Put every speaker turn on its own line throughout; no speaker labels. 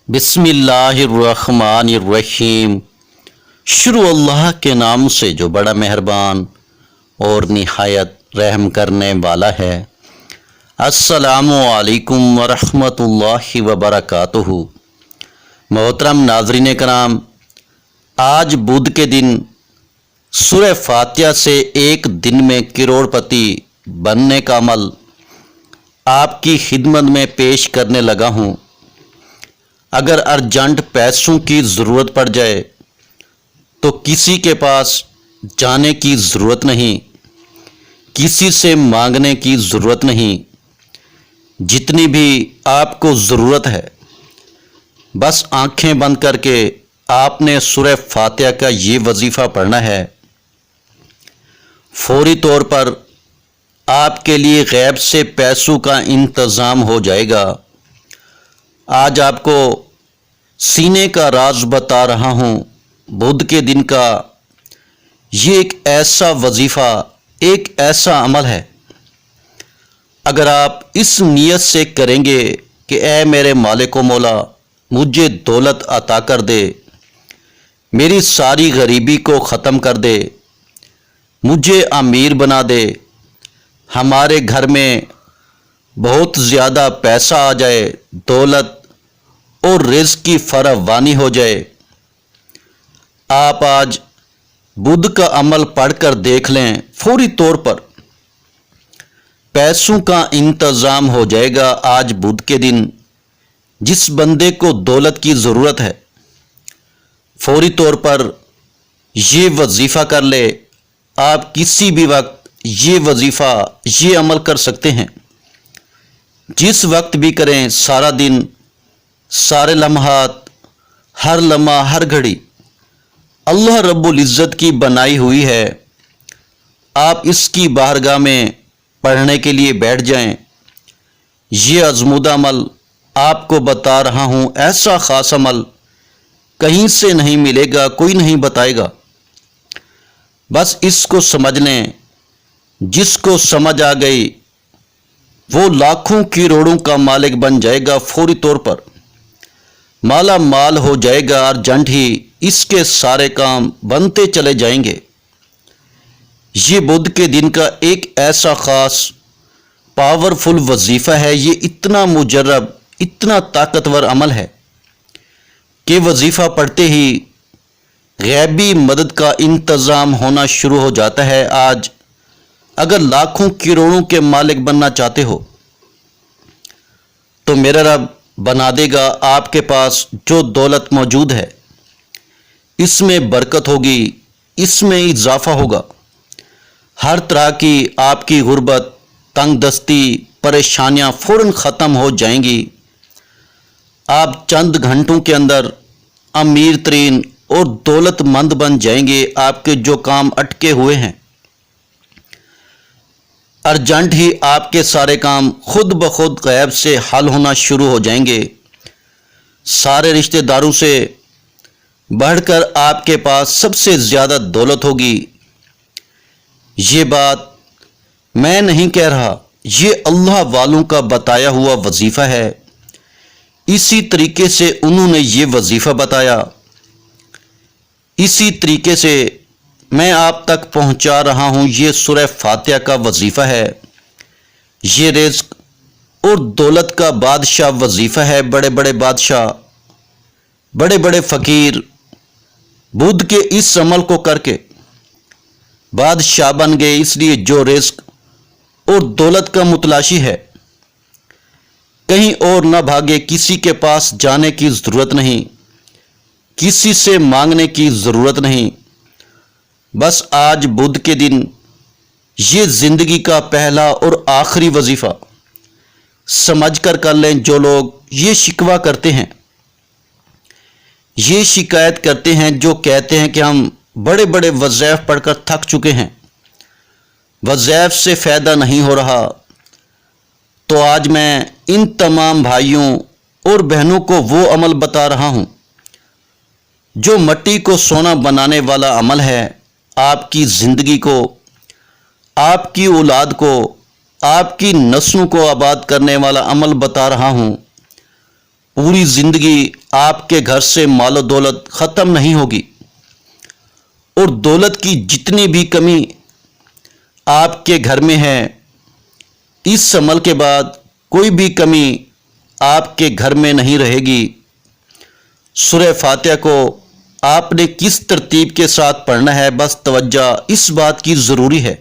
بسم اللہ الرحمن الرحیم۔ شروع اللہ کے نام سے جو بڑا مہربان اور نہایت رحم کرنے والا ہے۔ السلام علیکم ورحمۃ اللہ وبرکاتہ۔ محترم ناظرین کرام، آج بدھ کے دن سورہ فاتحہ سے ایک دن میں کروڑ پتی بننے کا عمل آپ کی خدمت میں پیش کرنے لگا ہوں۔ اگر ارجنٹ پیسوں کی ضرورت پڑ جائے تو کسی کے پاس جانے کی ضرورت نہیں، کسی سے مانگنے کی ضرورت نہیں۔ جتنی بھی آپ کو ضرورت ہے، بس آنکھیں بند کر کے آپ نے سورہ فاتحہ کا یہ وظیفہ پڑھنا ہے۔ فوری طور پر آپ کے لیے غیب سے پیسوں کا انتظام ہو جائے گا۔ آج آپ کو سینے کا راز بتا رہا ہوں۔ بدھ کے دن کا یہ ایک ایسا وظیفہ، ایک ایسا عمل ہے، اگر آپ اس نیت سے کریں گے کہ اے میرے مالک و مولا، مجھے دولت عطا کر دے، میری ساری غریبی کو ختم کر دے، مجھے امیر بنا دے، ہمارے گھر میں بہت زیادہ پیسہ آ جائے، دولت اور رزق کی فراوانی ہو جائے۔ آپ آج بدھ کا عمل پڑھ کر دیکھ لیں، فوری طور پر پیسوں کا انتظام ہو جائے گا۔ آج بدھ کے دن جس بندے کو دولت کی ضرورت ہے، فوری طور پر یہ وظیفہ کر لے۔ آپ کسی بھی وقت یہ وظیفہ، یہ عمل کر سکتے ہیں، جس وقت بھی کریں، سارا دن، سارے لمحات، ہر لمحہ، ہر گھڑی اللہ رب العزت کی بنائی ہوئی ہے۔ آپ اس کی بارگاہ میں پڑھنے کے لیے بیٹھ جائیں۔ یہ آزمودہ عمل آپ کو بتا رہا ہوں، ایسا خاص عمل کہیں سے نہیں ملے گا، کوئی نہیں بتائے گا۔ بس اس کو سمجھ لیں۔ جس کو سمجھ آ گئی وہ لاکھوں کروڑوں کا مالک بن جائے گا، فوری طور پر مالا مال ہو جائے گا۔ ارجنٹ ہی اس کے سارے کام بنتے چلے جائیں گے۔ یہ بدھ کے دن کا ایک ایسا خاص پاورفل وظیفہ ہے، یہ اتنا مجرب، اتنا طاقتور عمل ہے کہ وظیفہ پڑھتے ہی غیبی مدد کا انتظام ہونا شروع ہو جاتا ہے۔ آج اگر لاکھوں کروڑوں کے مالک بننا چاہتے ہو تو میرا رب بنا دے گا۔ آپ کے پاس جو دولت موجود ہے، اس میں برکت ہوگی، اس میں اضافہ ہوگا۔ ہر طرح کی آپ کی غربت، تنگ دستی، پریشانیاں فوراً ختم ہو جائیں گی۔ آپ چند گھنٹوں کے اندر امیر ترین اور دولت مند بن جائیں گے۔ آپ کے جو کام اٹکے ہوئے ہیں، ارجنٹ ہی آپ کے سارے کام خود بخود غیب سے حل ہونا شروع ہو جائیں گے۔ سارے رشتہ داروں سے بڑھ کر آپ کے پاس سب سے زیادہ دولت ہوگی۔ یہ بات میں نہیں کہہ رہا، یہ اللہ والوں کا بتایا ہوا وظیفہ ہے۔ اسی طریقے سے انہوں نے یہ وظیفہ بتایا، اسی طریقے سے میں آپ تک پہنچا رہا ہوں۔ یہ سورہ فاتحہ کا وظیفہ ہے، یہ رزق اور دولت کا بادشاہ وظیفہ ہے۔ بڑے بڑے بادشاہ، بڑے بڑے فقیر بدھ کے اس عمل کو کر کے بادشاہ بن گئے۔ اس لیے جو رزق اور دولت کا متلاشی ہے، کہیں اور نہ بھاگے، کسی کے پاس جانے کی ضرورت نہیں، کسی سے مانگنے کی ضرورت نہیں۔ بس آج بدھ کے دن یہ زندگی کا پہلا اور آخری وظیفہ سمجھ کر لیں۔ جو لوگ یہ شکوہ کرتے ہیں، یہ شکایت کرتے ہیں، جو کہتے ہیں کہ ہم بڑے بڑے وظائف پڑھ کر تھک چکے ہیں، وظائف سے فائدہ نہیں ہو رہا، تو آج میں ان تمام بھائیوں اور بہنوں کو وہ عمل بتا رہا ہوں جو مٹی کو سونا بنانے والا عمل ہے۔ آپ کی زندگی کو، آپ کی اولاد کو، آپ کی نسلوں کو آباد کرنے والا عمل بتا رہا ہوں۔ پوری زندگی آپ کے گھر سے مال و دولت ختم نہیں ہوگی، اور دولت کی جتنی بھی کمی آپ کے گھر میں ہے، اس عمل کے بعد کوئی بھی کمی آپ کے گھر میں نہیں رہے گی۔ سورہ فاتحہ کو آپ نے کس ترتیب کے ساتھ پڑھنا ہے، بس توجہ اس بات کی ضروری ہے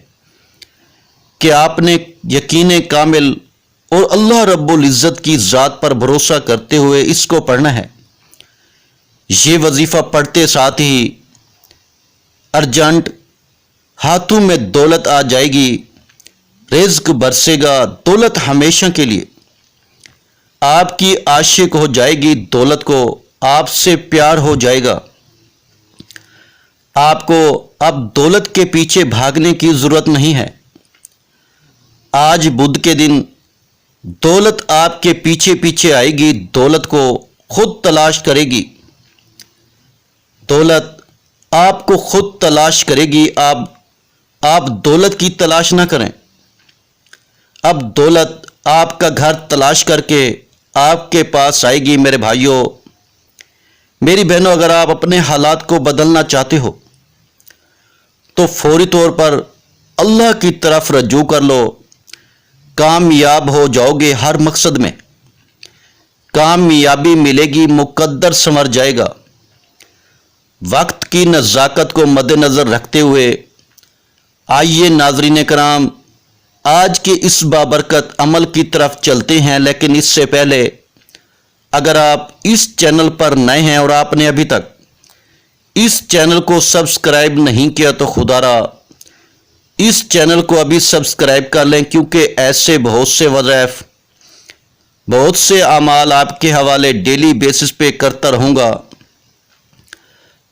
کہ آپ نے یقین کامل اور اللہ رب العزت کی ذات پر بھروسہ کرتے ہوئے اس کو پڑھنا ہے۔ یہ وظیفہ پڑھتے ساتھ ہی ارجنٹ ہاتھوں میں دولت آ جائے گی، رزق برسے گا، دولت ہمیشہ کے لیے آپ کی عاشق ہو جائے گی، دولت کو آپ سے پیار ہو جائے گا۔ آپ کو اب دولت کے پیچھے بھاگنے کی ضرورت نہیں ہے۔ آج بدھ کے دن دولت آپ کے پیچھے پیچھے آئے گی، دولت کو خود تلاش کرے گی، دولت آپ کو خود تلاش کرے گی۔ آپ دولت کی تلاش نہ کریں۔ اب دولت آپ کا گھر تلاش کر کے آپ کے پاس آئے گی۔ میرے بھائیوں، میری بہنوں، اگر آپ اپنے حالات کو بدلنا چاہتے ہو تو فوری طور پر اللہ کی طرف رجوع کر لو، کامیاب ہو جاؤ گے۔ ہر مقصد میں کامیابی ملے گی، مقدر سنور جائے گا۔ وقت کی نزاکت کو مد نظر رکھتے ہوئے آئیے ناظرین کرام، آج کے اس بابرکت عمل کی طرف چلتے ہیں، لیکن اس سے پہلے اگر آپ اس چینل پر نئے ہیں اور آپ نے ابھی تک اس چینل کو سبسکرائب نہیں کیا تو خدا را اس چینل کو ابھی سبسکرائب کر لیں، کیونکہ ایسے بہت سے وظائف، بہت سے اعمال آپ کے حوالے ڈیلی بیسس پہ کرتا رہوں گا۔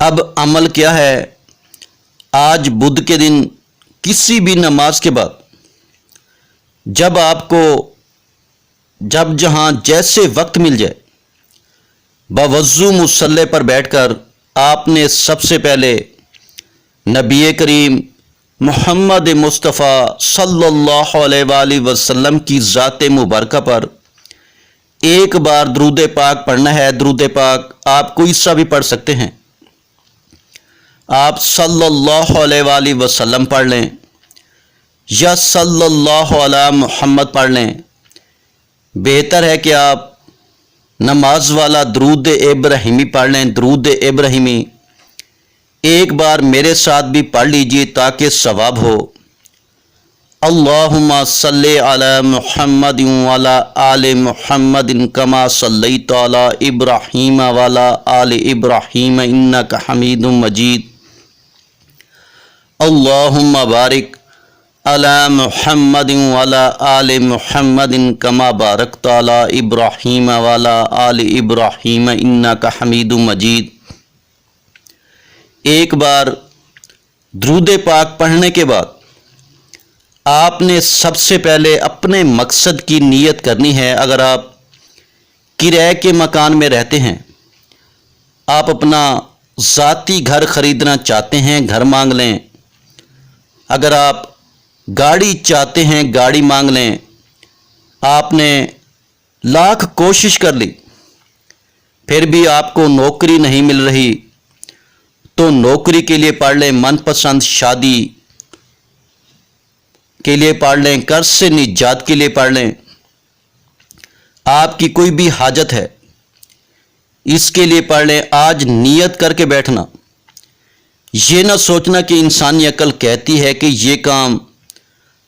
اب عمل کیا ہے؟ آج بدھ کے دن کسی بھی نماز کے بعد جب آپ کو جہاں جیسے وقت مل جائے، باوضو مصلی پر بیٹھ کر آپ نے سب سے پہلے نبی کریم محمد مصطفیٰ صلی اللہ علیہ وآلہ وسلم کی ذات مبارکہ پر ایک بار درود پاک پڑھنا ہے۔ درود پاک آپ کوئی سا بھی پڑھ سکتے ہیں، آپ صلی اللہ علیہ وآلہ وسلم پڑھ لیں یا صلی اللہ علی محمد پڑھ لیں۔ بہتر ہے کہ آپ نماز والا درود ابراہیمی پڑھ لیں۔ درود ابراہیمی ایک بار میرے ساتھ بھی پڑھ لیجئے تاکہ ثواب ہو۔ اللہم صلی علی محمد وعلی آل محمد کما صلیت علی ابراہیم وعلی آل ابراہیم انک حمید مجید۔ اللہم بارک علی محمد وعلی آل محمد کما بارکت علی ابراہیم وعلی آل ابراہیم انک حمید مجید۔ ایک بار درود پاک پڑھنے کے بعد آپ نے سب سے پہلے اپنے مقصد کی نیت کرنی ہے۔ اگر آپ کرائے کے مکان میں رہتے ہیں، آپ اپنا ذاتی گھر خریدنا چاہتے ہیں، گھر مانگ لیں۔ اگر آپ گاڑی چاہتے ہیں، گاڑی مانگ لیں۔ آپ نے لاکھ کوشش کر لی، پھر بھی آپ کو نوکری نہیں مل رہی، تو نوکری کے لیے پڑھ لیں، من پسند شادی کے لیے پڑھ لیں، قرض سے نجات کے لیے پڑھ لیں۔ آپ کی کوئی بھی حاجت ہے، اس کے لیے پڑھ لیں۔ آج نیت کر کے بیٹھنا، یہ نہ سوچنا کہ انسانی عقل کہتی ہے کہ یہ کام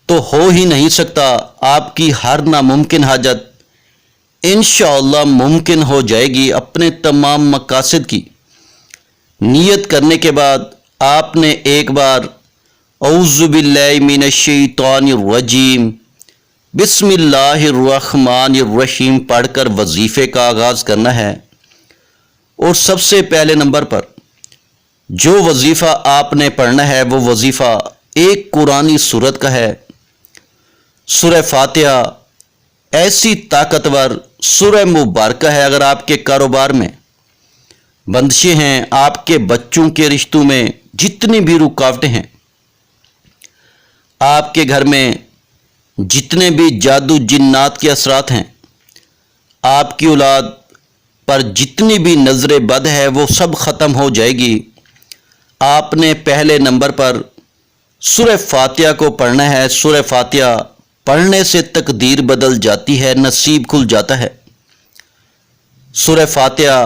تو ہو ہی نہیں سکتا۔ آپ کی ہر ناممکن حاجت انشاءاللہ ممکن ہو جائے گی۔ اپنے تمام مقاصد کی نیت کرنے کے بعد آپ نے ایک بار اعوذ باللہ من الشیطان الرجیم بسم اللہ الرحمن الرحیم پڑھ کر وظیفے کا آغاز کرنا ہے۔ اور سب سے پہلے نمبر پر جو وظیفہ آپ نے پڑھنا ہے وہ وظیفہ ایک قرآنی سورت کا ہے، سورہ فاتحہ۔ ایسی طاقتور سورہ مبارکہ ہے، اگر آپ کے کاروبار میں بندشیں ہیں، آپ کے بچوں کے رشتوں میں جتنی بھی رکاوٹیں ہیں، آپ کے گھر میں جتنے بھی جادو جنات کے اثرات ہیں، آپ کی اولاد پر جتنی بھی نظر بد ہے وہ سب ختم ہو جائے گی۔ آپ نے پہلے نمبر پر سورہ فاتحہ کو پڑھنا ہے۔ سورہ فاتحہ پڑھنے سے تقدیر بدل جاتی ہے، نصیب کھل جاتا ہے۔ سورہ فاتحہ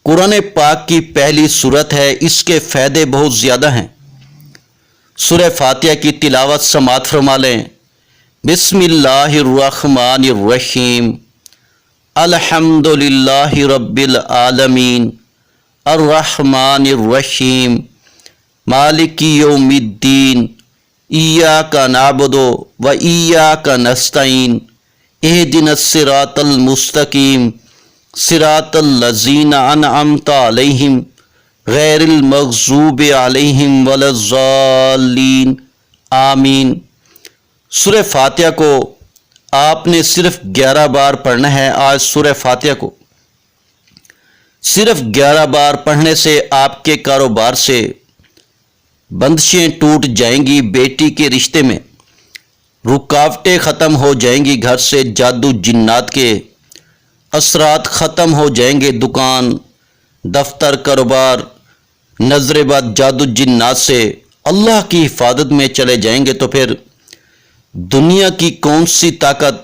قرآن پاک کی پہلی سورت ہے، اس کے فائدے بہت زیادہ ہیں۔ سورہ فاتحہ کی تلاوت سماعت فرما لیں۔ بسم اللہ الرحمن الرحیم، الحمد للہ رب العالمین، الرحمن الرحیم، مالک یوم الدین، ایاک نعبد و ایاک نستعین، اہدنا الصراط المستقیم، صراط الذین انعمت علیہم غیر المغضوب علیہم ولا الضالین، آمین۔ سورہ فاتحہ کو آپ نے صرف 11 بار پڑھنا ہے۔ آج سورہ فاتحہ کو صرف 11 بار پڑھنے سے آپ کے کاروبار سے بندشیں ٹوٹ جائیں گی، بیٹی کے رشتے میں رکاوٹیں ختم ہو جائیں گی، گھر سے جادو جنات کے اثرات ختم ہو جائیں گے، دکان دفتر کاروبار نظر بد جادو جنات سے اللہ کی حفاظت میں چلے جائیں گے۔ تو پھر دنیا کی کون سی طاقت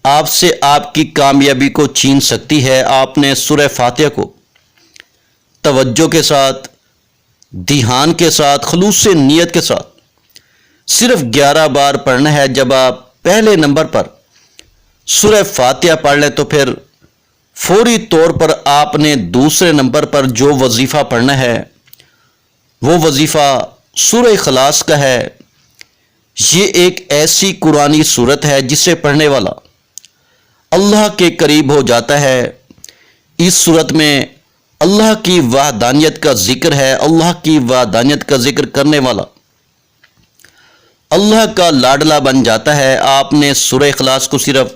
آپ سے آپ کی کامیابی کو چھین سکتی ہے؟ آپ نے سورہ فاتحہ کو توجہ کے ساتھ، دھیان کے ساتھ، خلوص نیت کے ساتھ صرف 11 بار پڑھنا ہے۔ جب آپ پہلے نمبر پر سورہ فاتحہ پڑھ لیں تو پھر فوری طور پر آپ نے دوسرے نمبر پر جو وظیفہ پڑھنا ہے وہ وظیفہ سورہ اخلاص کا ہے۔ یہ ایک ایسی قرآنی سورت ہے جسے پڑھنے والا اللہ کے قریب ہو جاتا ہے۔ اس سورت میں اللہ کی وحدانیت کا ذکر ہے۔ اللہ کی وحدانیت کا ذکر کرنے والا اللہ کا لاڈلا بن جاتا ہے۔ آپ نے سورہ اخلاص کو صرف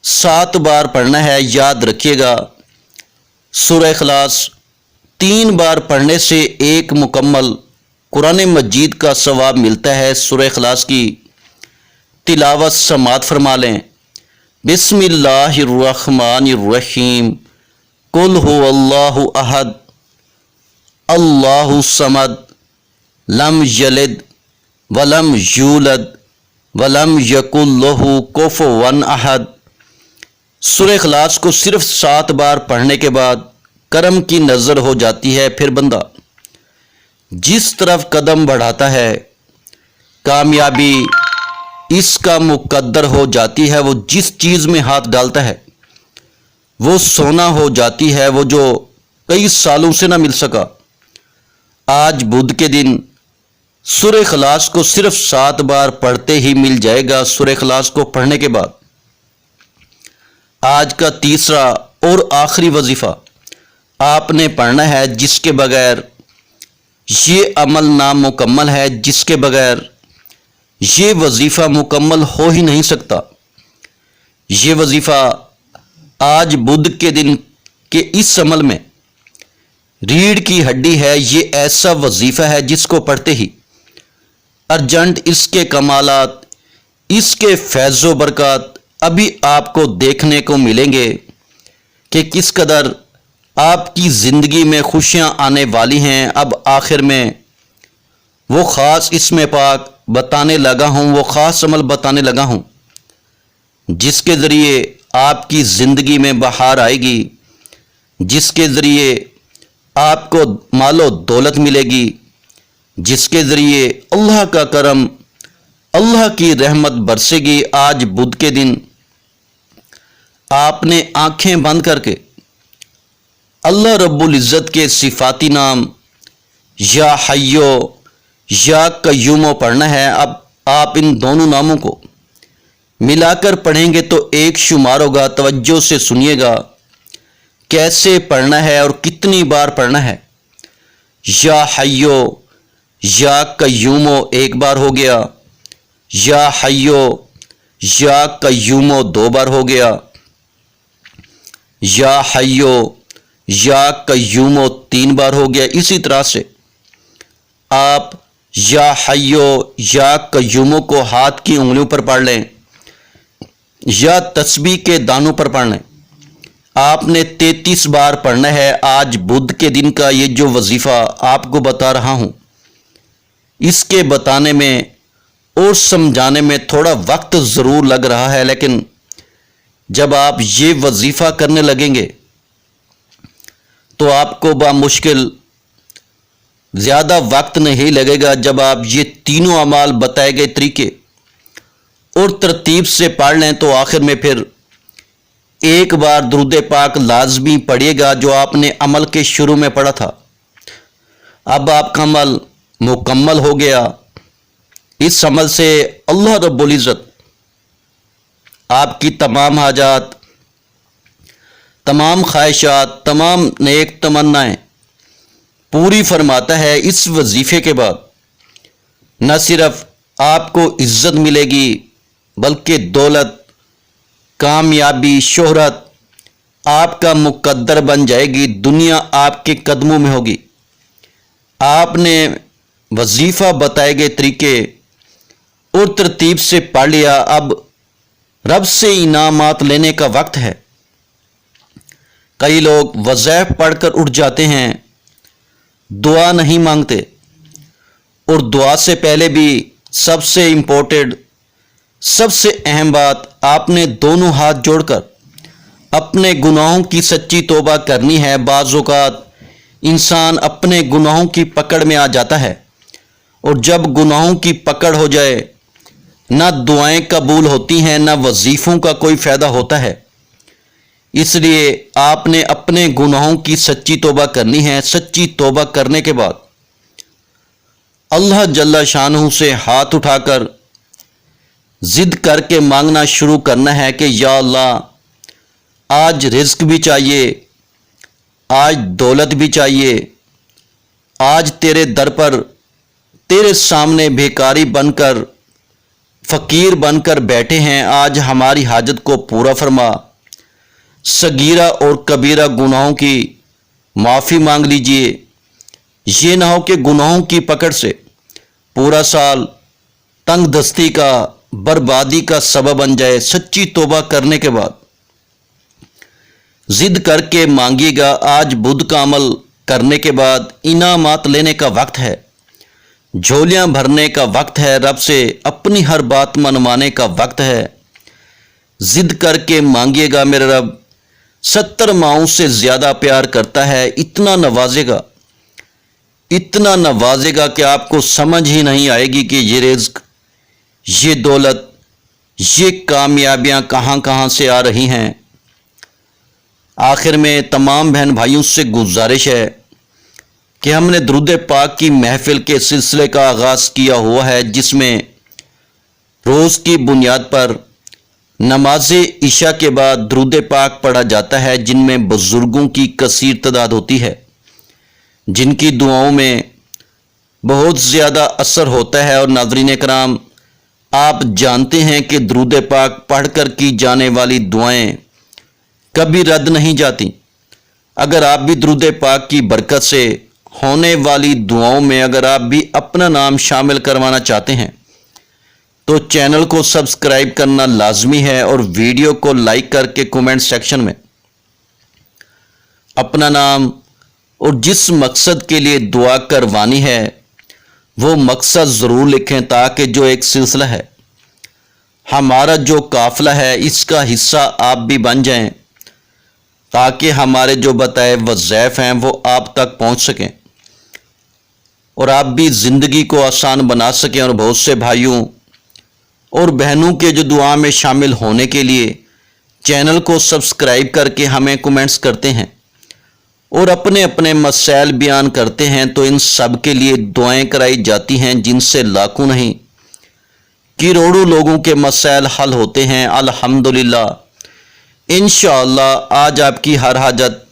7 بار پڑھنا ہے۔ یاد رکھیے گا، سورہ اخلاص 3 بار پڑھنے سے ایک مکمل قرآن مجید کا ثواب ملتا ہے۔ سورہ اخلاص کی تلاوت سماعت فرما لیں۔ بسم اللہ الرحمن الرحیم، قل هو اللہ احد اللہ الصمد لم یلد ولم یولد ولم یکن لہ کفوا احد۔ سورہ اخلاص کو صرف 7 بار پڑھنے کے بعد کرم کی نظر ہو جاتی ہے۔ پھر بندہ جس طرف قدم بڑھاتا ہے کامیابی اس کا مقدر ہو جاتی ہے۔ وہ جس چیز میں ہاتھ ڈالتا ہے وہ سونا ہو جاتی ہے، وہ جو کئی سالوں سے نہ مل سکا۔ آج بدھ کے دن سورہ اخلاص کو صرف 7 بار پڑھتے ہی مل جائے گا۔ سورہ اخلاص کو پڑھنے کے بعد آج کا تیسرا اور آخری وظیفہ آپ نے پڑھنا ہے، جس کے بغیر یہ عمل نامکمل ہے، جس کے بغیر یہ وظیفہ مکمل ہو ہی نہیں سکتا۔ یہ وظیفہ آج بدھ کے دن کے اس عمل میں ریڑھ کی ہڈی ہے۔ یہ ایسا وظیفہ ہے جس کو پڑھتے ہی ارجنٹ اس کے کمالات، اس کے فیض و برکات ابھی آپ کو دیکھنے کو ملیں گے کہ کس قدر آپ کی زندگی میں خوشیاں آنے والی ہیں۔ اب آخر میں وہ خاص اسم پاک بتانے لگا ہوں، وہ خاص عمل بتانے لگا ہوں جس کے ذریعے آپ کی زندگی میں بہار آئے گی، جس کے ذریعے آپ کو مال و دولت ملے گی، جس کے ذریعے اللہ کا کرم، اللہ کی رحمت برسے گی۔ آج بدھ کے دن آپ نے آنکھیں بند کر کے اللہ رب العزت کے صفاتی نام یا حیو یا قیومو پڑھنا ہے۔ اب آپ ان دونوں ناموں کو ملا کر پڑھیں گے تو ایک شمار ہوگا۔ توجہ سے سنیے گا کیسے پڑھنا ہے اور کتنی بار پڑھنا ہے۔ یا حیو یا قیومو 1 بار ہو گیا، یا حیو یا قیومو 2 بار ہو گیا، یا حیو یا قیومو 3 بار ہو گیا۔ اسی طرح سے آپ یا حیو یا قیومو کو ہاتھ کی انگلیوں پر پڑھ لیں یا تسبیح کے دانوں پر پڑھ لیں۔ آپ نے 33 بار پڑھنا ہے۔ آج بدھ کے دن کا یہ جو وظیفہ آپ کو بتا رہا ہوں، اس کے بتانے میں اور سمجھانے میں تھوڑا وقت ضرور لگ رہا ہے، لیکن جب آپ یہ وظیفہ کرنے لگیں گے تو آپ کو بامشکل زیادہ وقت نہیں لگے گا۔ جب آپ یہ تینوں اعمال بتائے گئے طریقے اور ترتیب سے پڑھ لیں تو آخر میں پھر ایک بار درود پاک لازمی پڑھیے گا جو آپ نے عمل کے شروع میں پڑھا تھا۔ اب آپ کا عمل مکمل ہو گیا۔ اس عمل سے اللہ رب العزت آپ کی تمام حاجات، تمام خواہشات، تمام نیک تمنائیں پوری فرماتا ہے۔ اس وظیفے کے بعد نہ صرف آپ کو عزت ملے گی بلکہ دولت، کامیابی، شہرت آپ کا مقدر بن جائے گی، دنیا آپ کے قدموں میں ہوگی۔ آپ نے وظیفہ بتائے گئے طریقے اور ترتیب سے پڑھ لیا، اب رب سے انعامات لینے کا وقت ہے۔ کئی لوگ وظائف پڑھ کر اٹھ جاتے ہیں، دعا نہیں مانگتے، اور دعا سے پہلے بھی سب سے امپورٹنٹ، سب سے اہم بات، آپ نے دونوں ہاتھ جوڑ کر اپنے گناہوں کی سچی توبہ کرنی ہے۔ بعض اوقات انسان اپنے گناہوں کی پکڑ میں آ جاتا ہے، اور جب گناہوں کی پکڑ ہو جائے نہ دعائیں قبول ہوتی ہیں، نہ وظیفوں کا کوئی فائدہ ہوتا ہے۔ اس لیے آپ نے اپنے گناہوں کی سچی توبہ کرنی ہے۔ سچی توبہ کرنے کے بعد اللہ جل شانہ سے ہاتھ اٹھا کر ضد کر کے مانگنا شروع کرنا ہے کہ یا اللہ، آج رزق بھی چاہیے، آج دولت بھی چاہیے، آج تیرے در پر، تیرے سامنے بھیکاری بن کر، فقیر بن کر بیٹھے ہیں، آج ہماری حاجت کو پورا فرما۔ صغیرہ اور کبیرہ گناہوں کی معافی مانگ لیجئے۔ یہ نہ ہو کہ گناہوں کی پکڑ سے پورا سال تنگ دستی کا، بربادی کا سبب بن جائے۔ سچی توبہ کرنے کے بعد ضد کر کے مانگیے گا۔ آج بدھ کا عمل کرنے کے بعد انعامات لینے کا وقت ہے، جھولیاں بھرنے کا وقت ہے، رب سے اپنی ہر بات منوانے کا وقت ہے۔ ضد کر کے مانگیے گا، میرے رب 70 ماؤں سے زیادہ پیار کرتا ہے، اتنا نوازے گا، اتنا نوازے گا کہ آپ کو سمجھ ہی نہیں آئے گی کہ یہ رزق، یہ دولت، یہ کامیابیاں کہاں کہاں سے آ رہی ہیں۔ آخر میں تمام بہن بھائیوں سے گزارش ہے کہ ہم نے درود پاک کی محفل کے سلسلے کا آغاز کیا ہوا ہے، جس میں روز کی بنیاد پر نماز عشاء کے بعد درود پاک پڑھا جاتا ہے، جن میں بزرگوں کی کثیر تعداد ہوتی ہے، جن کی دعاؤں میں بہت زیادہ اثر ہوتا ہے۔ اور ناظرین کرام، آپ جانتے ہیں کہ درود پاک پڑھ کر کی جانے والی دعائیں کبھی رد نہیں جاتی۔ اگر آپ بھی درود پاک کی برکت سے ہونے والی دعاؤں میں اگر آپ بھی اپنا نام شامل کروانا چاہتے ہیں تو چینل کو سبسکرائب کرنا لازمی ہے، اور ویڈیو کو لائک کر کے کومنٹ سیکشن میں اپنا نام اور جس مقصد کے لیے دعا کروانی ہے وہ مقصد ضرور لکھیں، تاکہ جو ایک سلسلہ ہے، ہمارا جو قافلہ ہے، اس کا حصہ آپ بھی بن جائیں، تاکہ ہمارے جو بتائے وظائف ہیں وہ آپ تک پہنچ سکیں اور آپ بھی زندگی کو آسان بنا سکیں۔ اور بہت سے بھائیوں اور بہنوں کے جو دعا میں شامل ہونے کے لیے چینل کو سبسکرائب کر کے ہمیں کومنٹس کرتے ہیں اور اپنے اپنے مسائل بیان کرتے ہیں، تو ان سب کے لیے دعائیں کرائی جاتی ہیں، جن سے لاکھوں نہیں کروڑوں لوگوں کے مسائل حل ہوتے ہیں۔ الحمدللہ، انشاءاللہ آج آپ کی ہر حاجت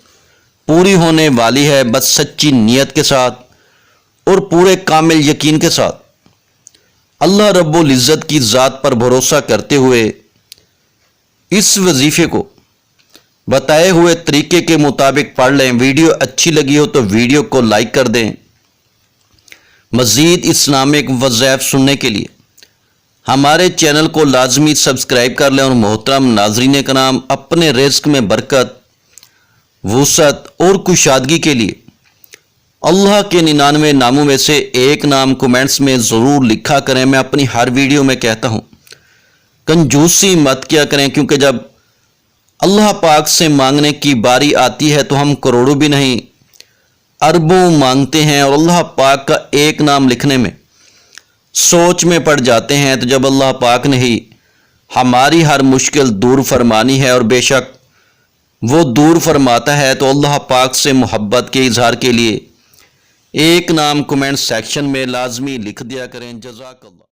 پوری ہونے والی ہے، بس سچی نیت کے ساتھ اور پورے کامل یقین کے ساتھ اللہ رب العزت کی ذات پر بھروسہ کرتے ہوئے اس وظیفے کو بتائے ہوئے طریقے کے مطابق پڑھ لیں۔ ویڈیو اچھی لگی ہو تو ویڈیو کو لائک کر دیں۔ مزید اسلامک وظائف سننے کے لیے ہمارے چینل کو لازمی سبسکرائب کر لیں۔ اور محترم ناظرین کرام، اپنے رزق میں برکت وسعت اور کشادگی کے لیے اللہ کے 99 ناموں میں سے ایک نام کومنٹس میں ضرور لکھا کریں۔ میں اپنی ہر ویڈیو میں کہتا ہوں کنجوسی مت کیا کریں، کیونکہ جب اللہ پاک سے مانگنے کی باری آتی ہے تو ہم کروڑوں بھی نہیں اربوں مانگتے ہیں، اور اللہ پاک کا ایک نام لکھنے میں سوچ میں پڑ جاتے ہیں۔ تو جب اللہ پاک نے ہی ہماری ہر مشکل دور فرمانی ہے، اور بے شک وہ دور فرماتا ہے، تو اللہ پاک سے محبت کے اظہار کے لیے ایک نام کومنٹ سیکشن میں لازمی لکھ دیا کریں۔ جزاک اللہ۔